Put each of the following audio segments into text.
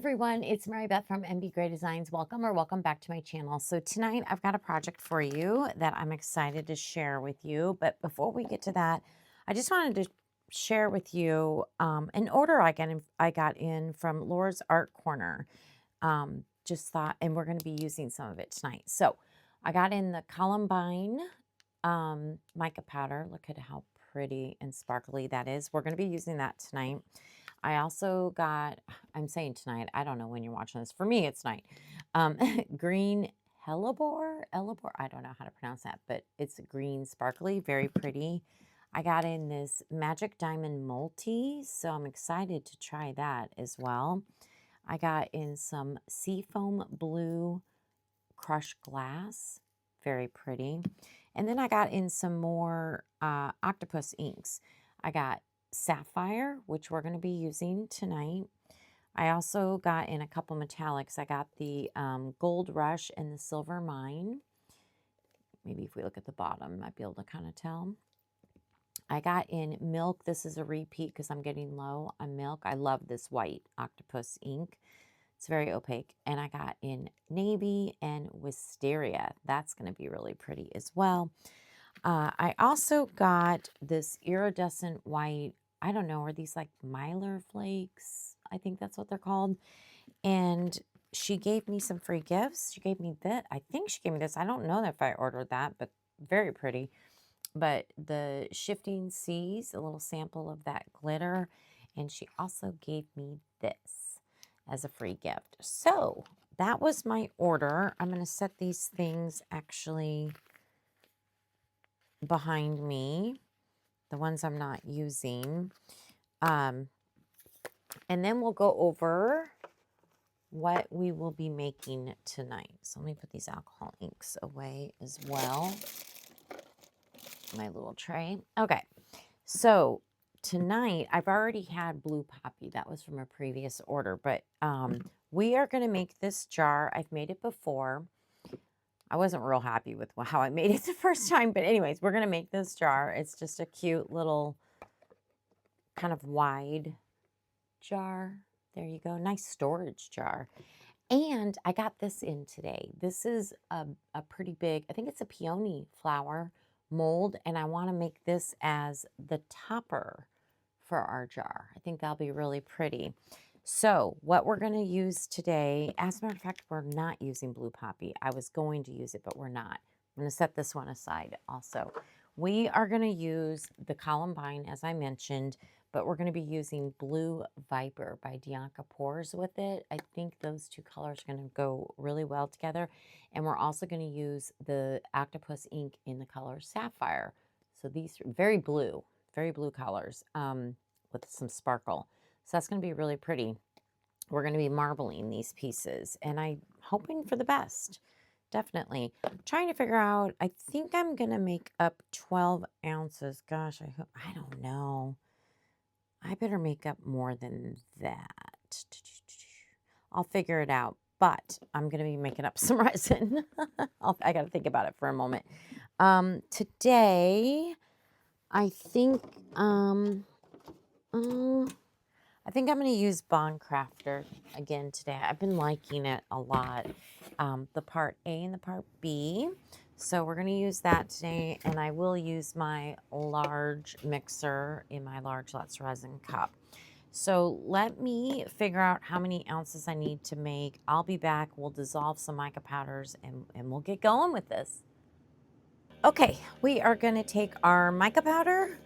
everyone, it's MaryBeth from MBGray Designs. Welcome back to my channel. So tonight I've got a project for you that I'm excited to share with you. But before we get to that, I just wanted to share with you an order I got in from Laura's Art Corner. Just thought, and we're going to be using some of it tonight. So I got in the Columbine mica powder. Look at how pretty and sparkly that is. We're going to be using that tonight. I also got, I'm saying tonight, I don't know when you're watching this. For me, it's night. Green hellebore, I don't know how to pronounce that, but it's green sparkly, very pretty. I got in this Magic Diamond Multi, so I'm excited to try that as well. I got in some Seafoam Blue Crushed Glass, very pretty. And then I got in some more octopus inks. I got Sapphire, which we're going to be using tonight. I also got in a couple metallics. I got the Gold Rush and the Silver Mine. Maybe if we look at the bottom, might be able to kind of tell. I got in Milk. This is a repeat because I'm getting low on Milk. I love this white octopus ink. It's very opaque. And I got in Navy and Wisteria. That's going to be really pretty as well. I also got this iridescent white, I don't know, are these like Mylar flakes? I think that's what they're called. And she gave me some free gifts. She gave me that. I think she gave me this. I don't know if I ordered that, but very pretty. But the Shifting Seas, a little sample of that glitter. And she also gave me this as a free gift. So that was my order. I'm going to set these things actually behind me, the ones I'm not using. And then we'll go over what we will be making tonight. So let me put these alcohol inks away as well. My little tray. Okay, so tonight I've already had Blue Poppy. That was from a previous order, but we are going to make this jar. I've made it before. I wasn't real happy with how I made it the first time, but anyways, we're going to make this jar. It's just a cute little kind of wide jar. There you go. Nice storage jar. And I got this in today. This is a pretty big, I think it's a peony flower mold, and I want to make this as the topper for our jar. I think that'll be really pretty. So what we're going to use today, as a matter of fact, we're not using Blue Poppy. I was going to use it, but we're not. I'm going to set this one aside also. We are going to use the Columbine, as I mentioned, but we're going to be using Blue Viper by Dianka Pours with it. I think those two colors are going to go really well together. And we're also going to use the octopus ink in the color Sapphire. So these are very blue colors with some sparkle. So that's going to be really pretty. We're going to be marbling these pieces, and I'm hoping for the best. Definitely. I'm trying to figure out, I think I'm going to make up 12 ounces. Gosh, I don't know. I better make up more than that. I'll figure it out, but I'm going to be making up some resin. I got to think about it for a moment. Today, I think I'm going to use Bond Craftor again today. I've been liking it a lot. The part A and the part B. So we're going to use that today, and I will use my large mixer in my large Lots Resin cup. So let me figure out how many ounces I need to make. I'll be back. We'll dissolve some mica powders, and we'll get going with this. Okay, we are going to take our mica powder.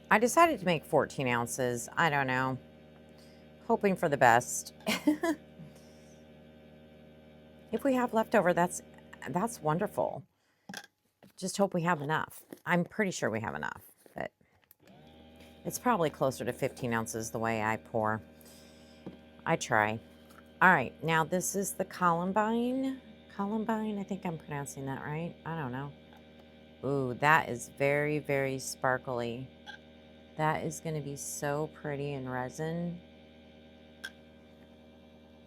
I decided to make 14 ounces. I don't know. Hoping for the best. If we have leftover, that's wonderful. Just hope we have enough. I'm pretty sure we have enough, but it's probably closer to 15 ounces the way I pour. I try. All right, now this is the Columbine. Columbine, I think I'm pronouncing that right. I don't know. Ooh, that is very, very sparkly. That is going to be so pretty in resin.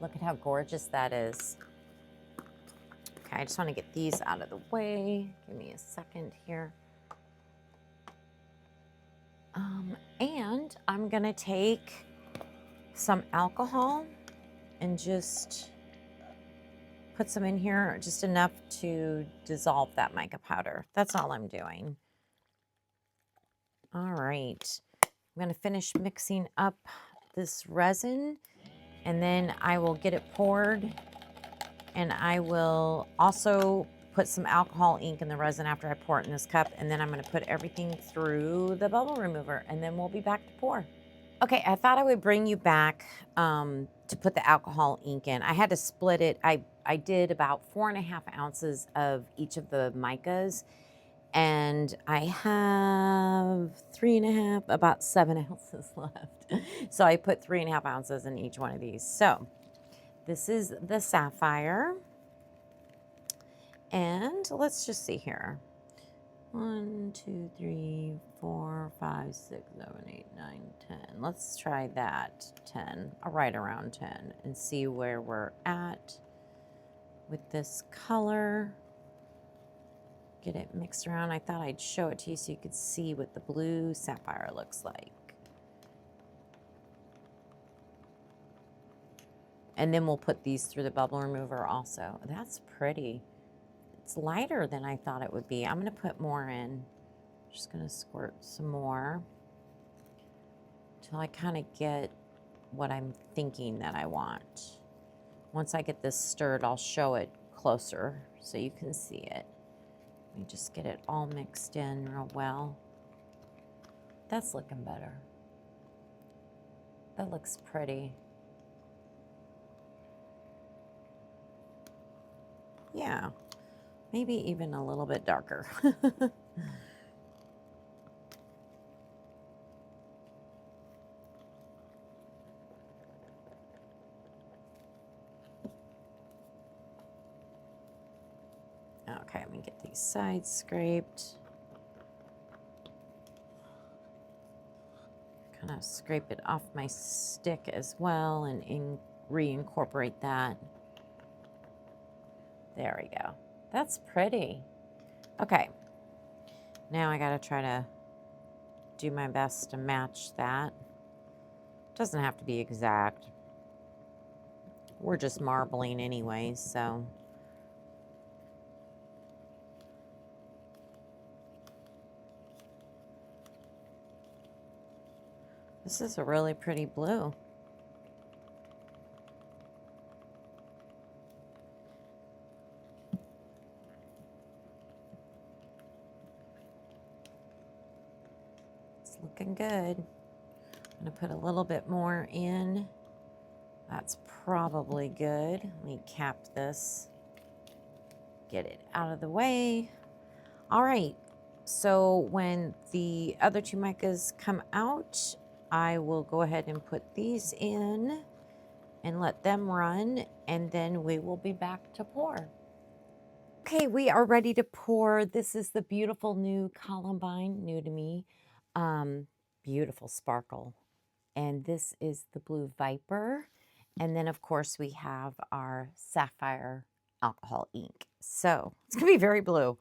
Look at how gorgeous that is. Okay, I just want to get these out of the way. Give me a second here. And I'm going to take some alcohol and just put some in here, just enough to dissolve that mica powder. That's all I'm doing. All right, I'm gonna finish mixing up this resin and then I will get it poured, and I will also put some alcohol ink in the resin after I pour it in this cup, and then I'm gonna put everything through the bubble remover, and then we'll be back to pour. Okay, I thought I would bring you back to put the alcohol ink in. I had to split it. I did about 4.5 ounces of each of the micas, and I have 3.5, about 7 ounces left. So I put 3.5 ounces in each one of these. So this is the sapphire. And let's just see here. 1, 2, 3, 4, 5, 6, 7, 8, 9, 10. Let's try that 10, right around 10, and see where we're at with this color. Get it mixed around. I thought I'd show it to you so you could see what the blue sapphire looks like. And then we'll put these through the bubble remover also. That's pretty. It's lighter than I thought it would be. I'm gonna put more in. Just gonna squirt some more till I kind of get what I'm thinking that I want. Once I get this stirred, I'll show it closer so you can see it. Let me just get it all mixed in real well. That's looking better. That looks pretty. Yeah, maybe even a little bit darker. Okay, let me get these sides scraped. Kind of scrape it off my stick as well and reincorporate that. There we go. That's pretty. Okay, now I gotta try to do my best to match that. Doesn't have to be exact. We're just marbling anyway, so. This is a really pretty blue. It's looking good. I'm gonna put a little bit more in. That's probably good. Let me cap this. Get it out of the way. All right, so when the other two micas come out, I will go ahead and put these in and let them run, and then we will be back to pour. Okay, we are ready to pour. This is the beautiful new Columbine, new to me. Beautiful sparkle. And this is the blue Viper. And then, of course, we have our sapphire alcohol ink. So it's gonna be very blue.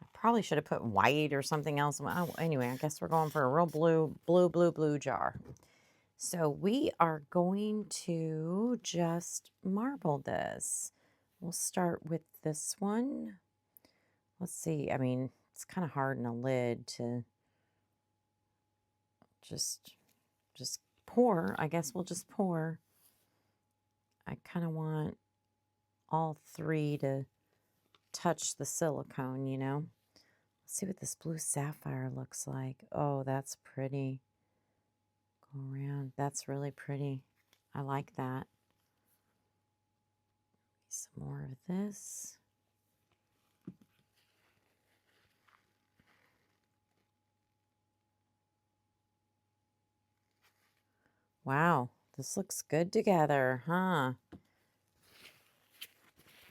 I probably should have put white or something else. Well, anyway, I guess we're going for a real blue jar. So we are going to just marble this. We'll start with this one. Let's see. I mean, it's kind of hard in a lid to just pour. I guess we'll just pour. I kind of want all three to touch the silicone, you know. Let's see what this blue sapphire looks like. Oh, that's pretty. Go around. That's really pretty. I like that. Some more of this. Wow, this looks good together, huh?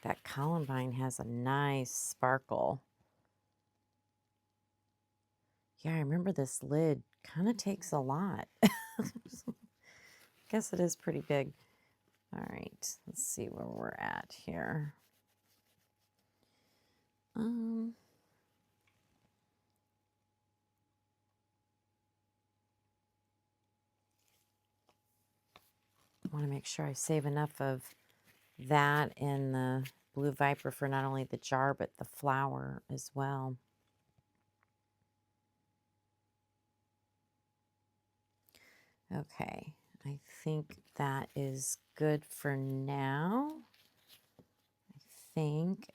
That Columbine has a nice sparkle. Yeah, I remember this lid kind of takes a lot. Guess it is pretty big. All right, let's see where we're at here. want to make sure I save enough of that and the Blue Viper for not only the jar, but the flower as well. Okay, I think that is good for now. I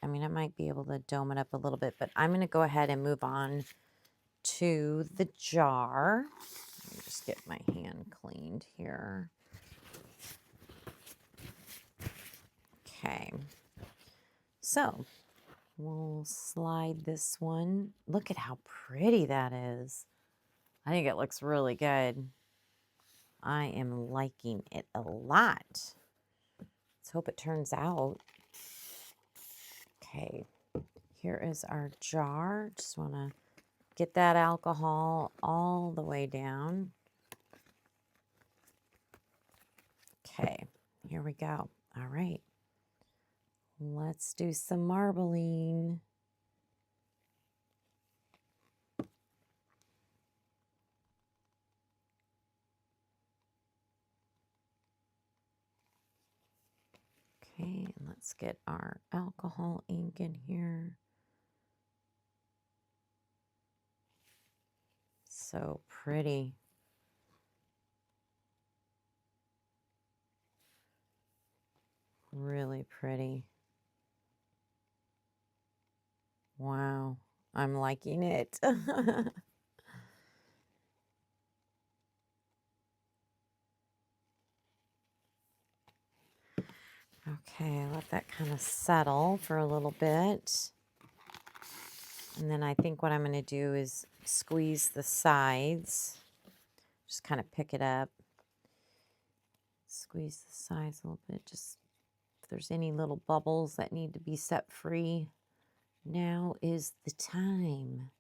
mean, I might be able to dome it up a little bit, but I'm going to go ahead and move on to the jar. Let me just get my hand cleaned here. Okay, so we'll slide this one. Look at how pretty that is. I think it looks really good. I am liking it a lot. Let's hope it turns out. Okay, here is our jar. Just want to get that alcohol all the way down. Okay, here we go. All right. Let's do some marbling. Okay, and let's get our alcohol ink in here. So pretty. Really pretty. Wow, I'm liking it. Okay, let that kind of settle for a little bit. And then I think what I'm going to do is squeeze the sides. Just kind of pick it up. Squeeze the sides a little bit. Just if there's any little bubbles that need to be set free, now is the time.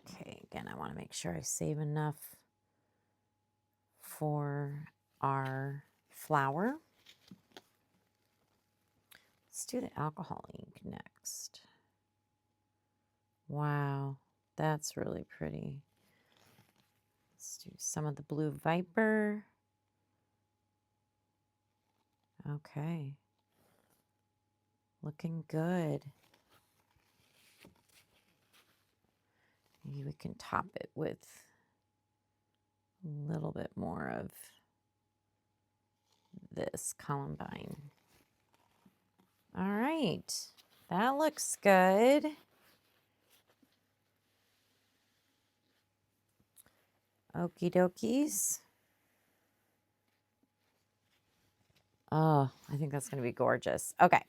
Okay, again, I want to make sure I save enough for our flower. Let's do the alcohol ink next. Wow, that's really pretty. Let's do some of the Blue Viper. Okay, looking good. Maybe we can top it with a little bit more of this columbine. All right, that looks good. Okie dokies. Oh, I think that's going to be gorgeous. Okay,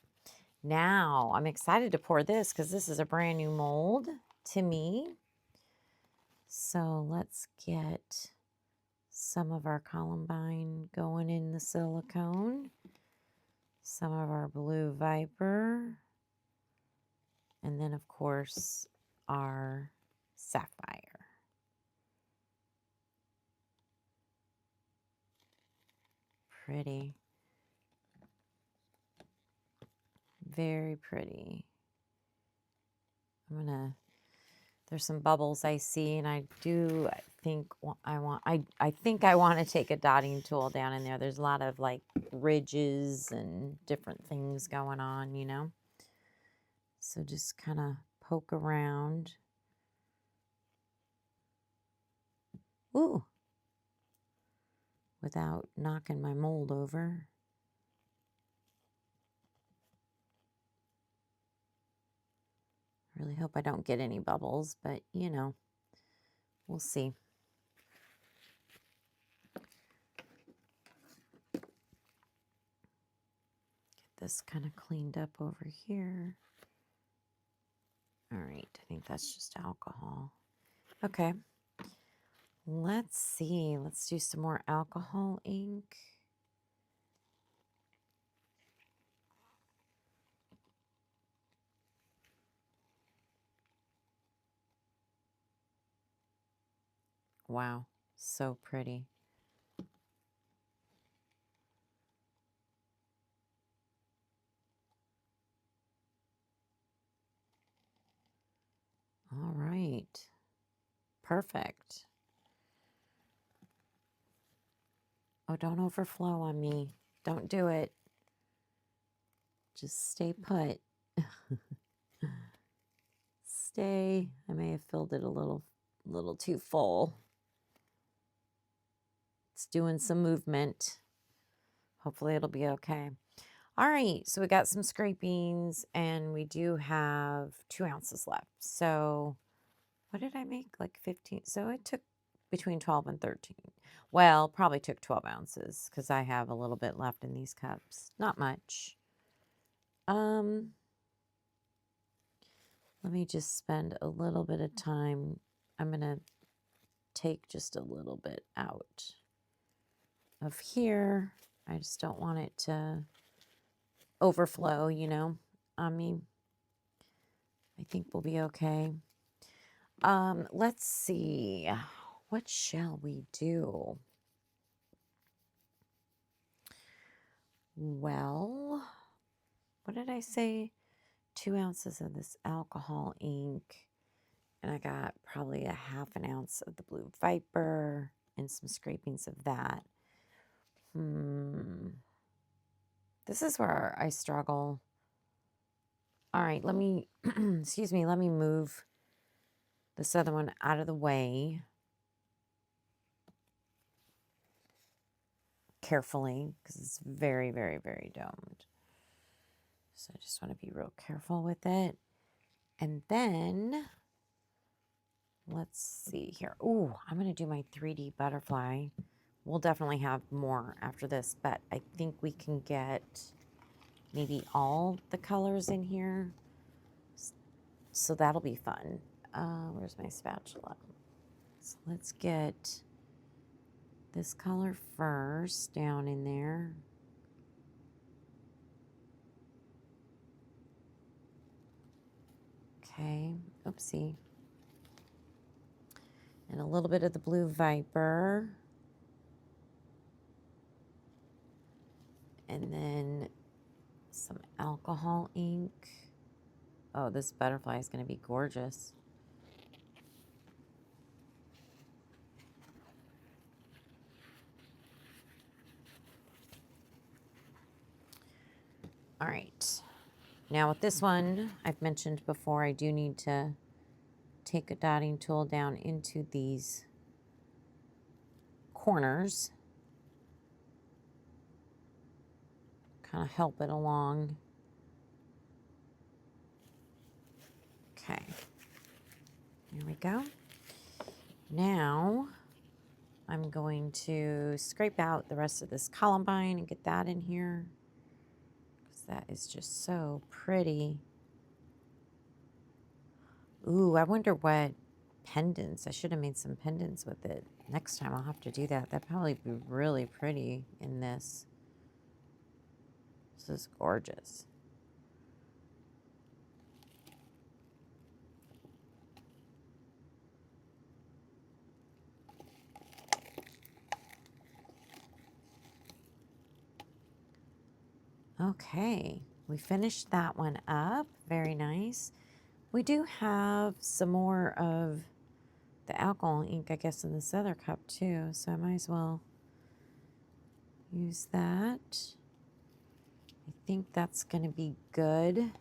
now I'm excited to pour this because this is a brand new mold to me. So let's get some of our columbine going in the silicone, some of our Blue Viper, and then of course our sapphire. Pretty. Very pretty. There's some bubbles I see, and I think I want to take a dotting tool down in there. There's a lot of like ridges and different things going on, you know. So just kind of poke around. Ooh. Without knocking my mold over. Really hope I don't get any bubbles, but you know, we'll see. Get this kind of cleaned up over here. All right, I think that's just alcohol. Okay, let's see. Let's do some more alcohol ink. Wow, so pretty. All right, perfect. Oh, don't overflow on me. Don't do it. Just stay put. Stay. I may have filled it a little too full. It's doing some movement. Hopefully it'll be okay. All right, so we got some scrapings and we do have 2 ounces left. So what did I make? Like 15. So it took between 12 and 13. Well, probably took 12 ounces because I have a little bit left in these cups. Not much. Let me just spend a little bit of time. I'm going to take just a little bit out of here. I just don't want it to overflow, you know. I mean, I think we'll be okay. Let's see. What shall we do? Well, what did I say? 2 ounces of this alcohol ink. And I got probably a ½ ounce of the Blue Viper and some scrapings of that. This is where I struggle. All right, let me, excuse me, let me move this other one out of the way carefully because it's very, very, very domed. So I just want to be real careful with it. And then, let's see here. Ooh, I'm going to do my 3D butterfly. We'll definitely have more after this, but I think we can get maybe all the colors in here. So that'll be fun. Where's my spatula? So let's get this color first down in there. Okay, oopsie. And a little bit of the Blue Viper. And then some alcohol ink. Oh, this butterfly is going to be gorgeous. All right. Now with this one, I've mentioned before, I do need to take a dotting tool down into these corners. Kind of help it along. Okay. There we go. Now I'm going to scrape out the rest of this columbine and get that in here because that is just so pretty. Ooh, I wonder what pendants. I should have made some pendants with it. Next time I'll have to do that. That'd probably be really pretty in this. This is gorgeous. Okay, we finished that one up. Very nice. We do have some more of the alcohol ink, I guess, in this other cup too, so I might as well use that. I think that's going to be good.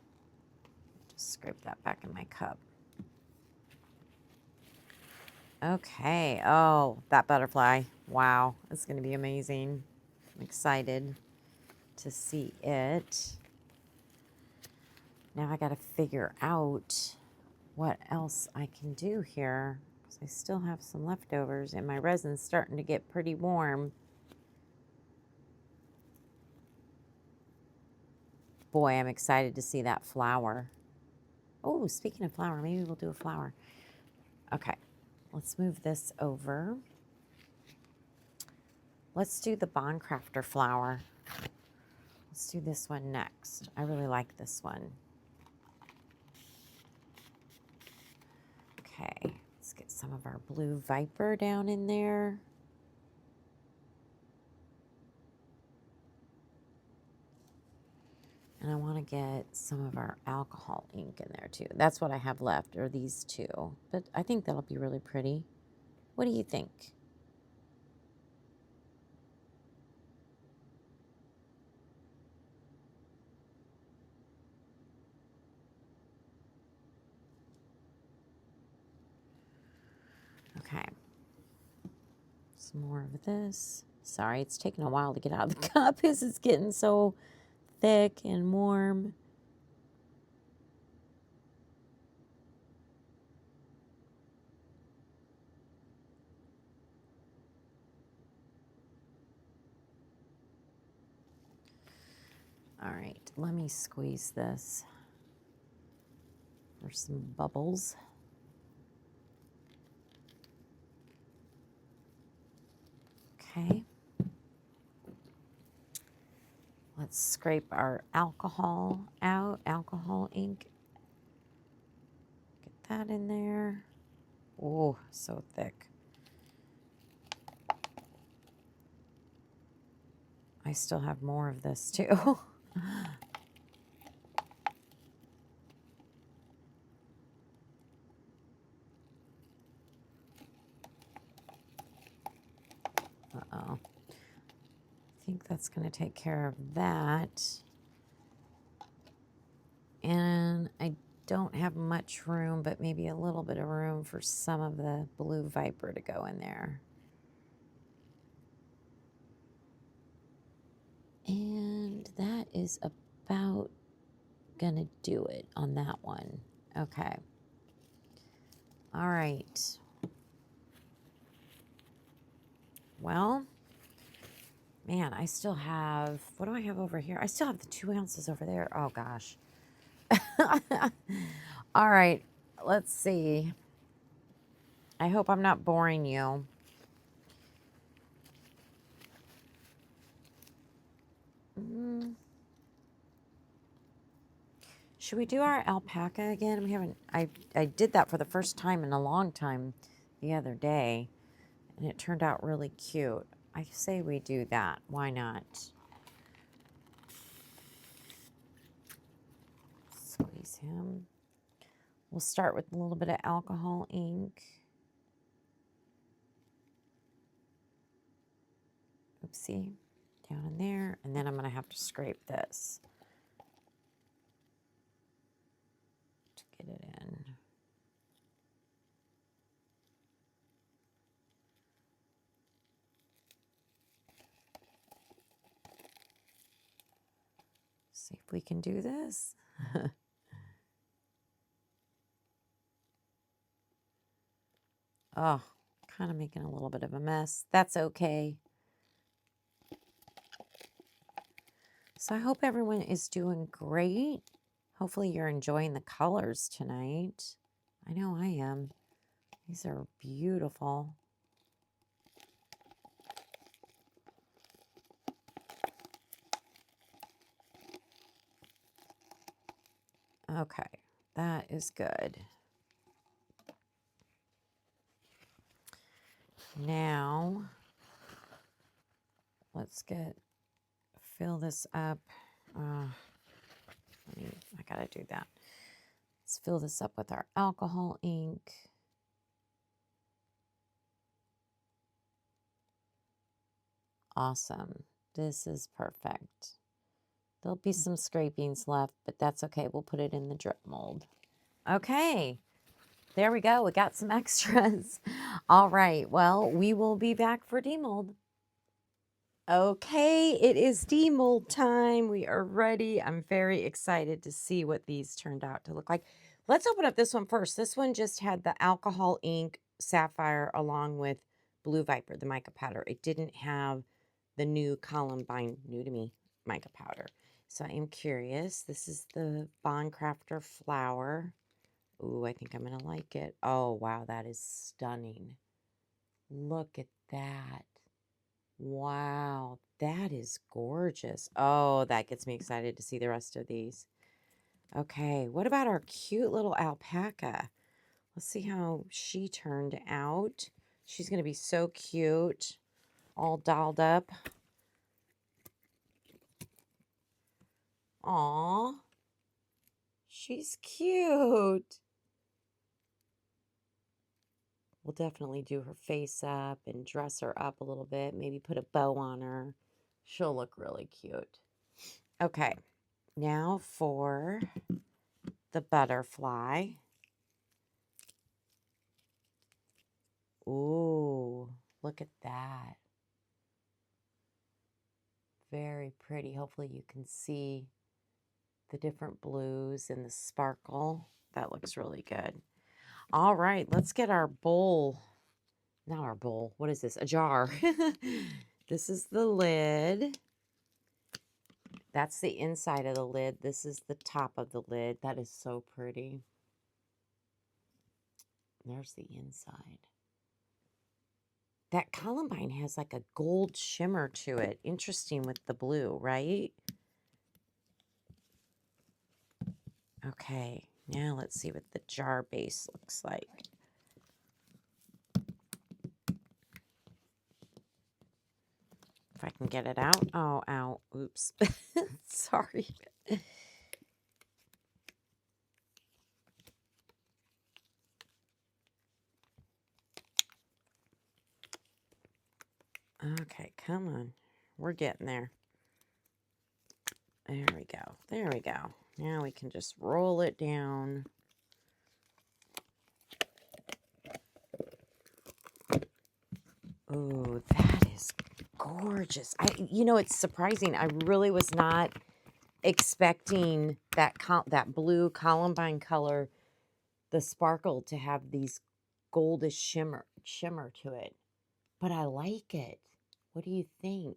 Just scrape that back in my cup. Okay. Oh, that butterfly. Wow. It's going to be amazing. I'm excited to see it. Now I got to figure out what else I can do here because I still have some leftovers and my resin's starting to get pretty warm. Boy, I'm excited to see that flower. Oh, speaking of flower, maybe we'll do a flower. Okay, let's move this over. Let's do the Bond Crafter flower. Let's do this one next. I really like this one. Okay, let's get some of our Blue Viper down in there. And I want to get some of our alcohol ink in there too. That's what I have left, are these two. But I think that'll be really pretty. What do you think? Okay. Some more of this. Sorry, it's taking a while to get out of the cup because it's getting so thick and warm. All right, let me squeeze this for some bubbles. Okay. Let's scrape our alcohol out, alcohol ink. Get that in there. Oh, so thick. I still have more of this too. Uh-oh. I think that's going to take care of that. And I don't have much room, but maybe a little bit of room for some of the blue Viper to go in there. And that is about going to do it on that one. Okay. All right. Well, man, I still have, what do I have over here? I still have the 2 ounces over there. Oh, gosh. All right, let's see. I hope I'm not boring you. Should we do our alpaca again? We haven't, I did that for the first time in a long time the other day, and it turned out really cute. I say we do that. Why not? Squeeze him. We'll start with a little bit of alcohol ink. Oopsie. Down in there. And then I'm going to have to scrape this to get it in. See if we can do this. Oh, kind of making a little bit of a mess. That's okay. So I hope everyone is doing great. Hopefully you're enjoying the colors tonight. I know I am. These are beautiful. Okay, that is good. Now, let's fill this up. I gotta do that. Let's fill this up with our alcohol ink. Awesome. This is perfect. There'll be some scrapings left, but that's okay. We'll put it in the drip mold. Okay. There we go. We got some extras. All right. Well, we will be back for demold. Okay, it is demold time. We are ready. I'm very excited to see what these turned out to look like. Let's open up this one first. This one just had the alcohol ink sapphire along with blue Viper, the mica powder. It didn't have the new Columbine, new to me, mica powder. So I am curious. This is the Bond Craftor flower. Ooh, I think I'm going to like it. Oh, wow, that is stunning. Look at that. Wow, that is gorgeous. Oh, that gets me excited to see the rest of these. Okay, what about our cute little alpaca? Let's see how she turned out. She's going to be so cute, all dolled up. Aw, she's cute. We'll definitely do her face up and dress her up a little bit. Maybe put a bow on her. She'll look really cute. Okay, now for the butterfly. Ooh, look at that. Very pretty. Hopefully you can see the different blues and the sparkle. That looks really good. All right, let's get our bowl. Not our bowl. What is this? A jar. This is the lid. That's the inside of the lid. This is the top of the lid. That is so pretty. There's the inside. That columbine has like a gold shimmer to it. Interesting with the blue, right? Okay, now let's see what the jar base looks like. If I can get it out. Oh, ow. Oops. Sorry. Okay, come on. We're getting there. There we go. There we go. Now we can just roll it down. Oh, that is gorgeous. You know, it's surprising. I really was not expecting that that blue columbine color, the sparkle, to have these goldish shimmer to it. But I like it. What do you think?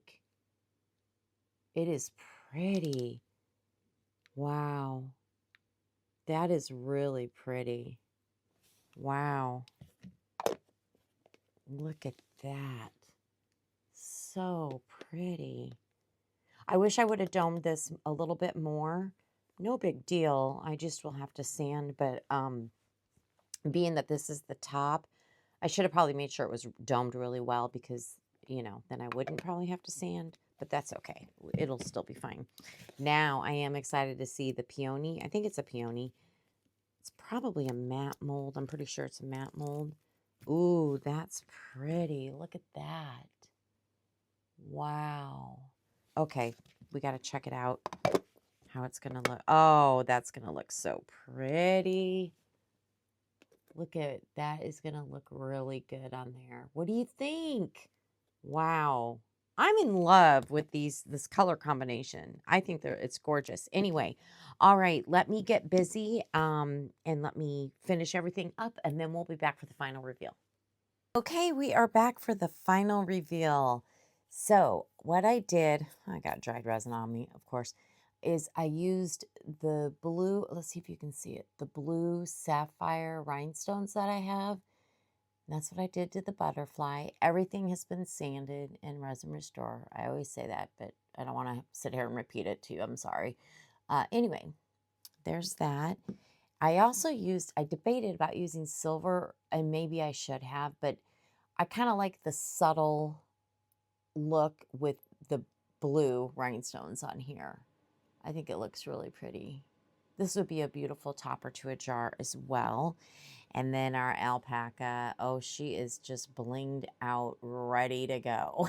It is pretty. Wow. That is really pretty. Wow. Look at that. So pretty. I wish I would have domed this a little bit more. No big deal. I just will have to sand, but being that this is the top, I should have probably made sure it was domed really well because, you know, then I wouldn't probably have to sand, but that's okay. It'll still be fine. Now I am excited to see the Peony. I think it's a Peony. It's probably a matte mold. I'm pretty sure it's a matte mold. Ooh, that's pretty. Look at that. Wow. Okay, we got to check it out, how it's going to look. Oh, that's going to look so pretty. Look at that. Is going to look really good on there. What do you think? Wow. I'm in love with this color combination. I think it's gorgeous. Anyway, all right, let me get busy and let me finish everything up, and then we'll be back for the final reveal. Okay, we are back for the final reveal. So what I did, I got dried resin on me, of course, is I used the blue, let's see if you can see it, the blue sapphire rhinestones that I have. That's what I did to the butterfly. Everything has been sanded in Resin Restore. I always say that, but I don't want to sit here and repeat it to you. I'm sorry. Anyway, there's that. I also I debated about using silver, and maybe I should have, but I kind of like the subtle look with the blue rhinestones on here. I think it looks really pretty. This would be a beautiful topper to a jar as well. And then our alpaca, oh, she is just blinged out, ready to go.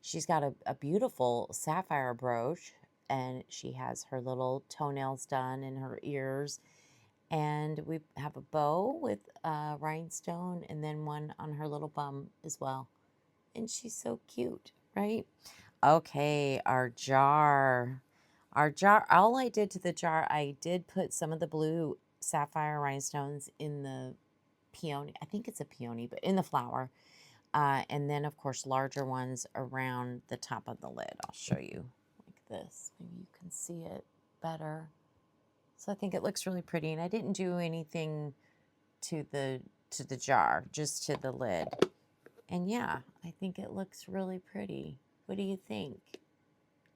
She's got a beautiful sapphire brooch, and she has her little toenails done and her ears. And we have a bow with a rhinestone and then one on her little bum as well. And she's so cute, right? Okay, our jar. Our jar, all I did to the jar, I did put some of the blue sapphire rhinestones in the peony. I think it's a peony, but in the flower. And then, of course, larger ones around the top of the lid. I'll show you like this. Maybe you can see it better. So I think it looks really pretty. And I didn't do anything to the jar, just to the lid. And yeah, I think it looks really pretty. What do you think?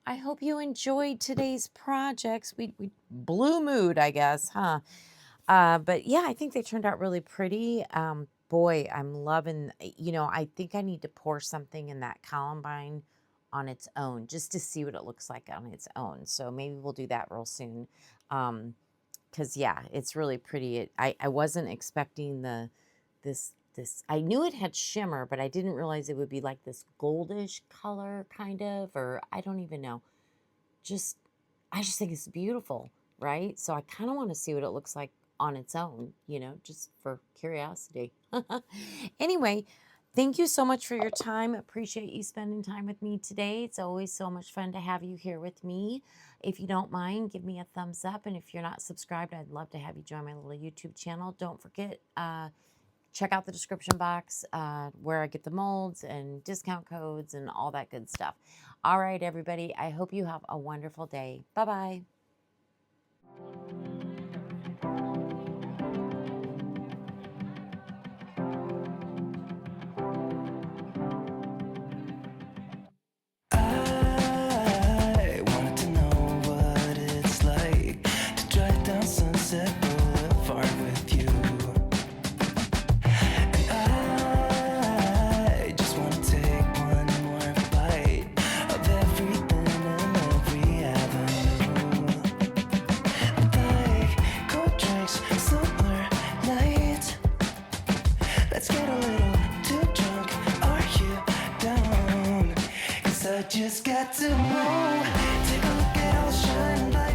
I hope you enjoyed today's projects. We blue mood, I guess, huh? But yeah, I think they turned out really pretty. Boy, I'm loving, you know, I think I need to pour something in that columbine on its own just to see what it looks like on its own. So maybe we'll do that real soon. Because yeah, it's really pretty. I wasn't expecting this. I knew it had shimmer, but I didn't realize it would be like this goldish color, kind of, or I don't even know. I just think it's beautiful, right? So I kind of want to see what it looks like on its own, you know, just for curiosity. Anyway, thank you so much for your time. Appreciate you spending time with me today. It's always so much fun to have you here with me. If you don't mind, give me a thumbs up. And if you're not subscribed, I'd love to have you join my little YouTube channel. Don't forget, check out the description box where I get the molds and discount codes and all that good stuff. All right, everybody. I hope you have a wonderful day. Bye-bye. I wanted to know what it's like to drive down Sunset Boulevard with you. And I just want to take one more bite of everything and every avenue. Like cold drinks, summer nights. Let's get a little too drunk. Are you down? 'Cause I just got to know. Take a look at all the shining lights.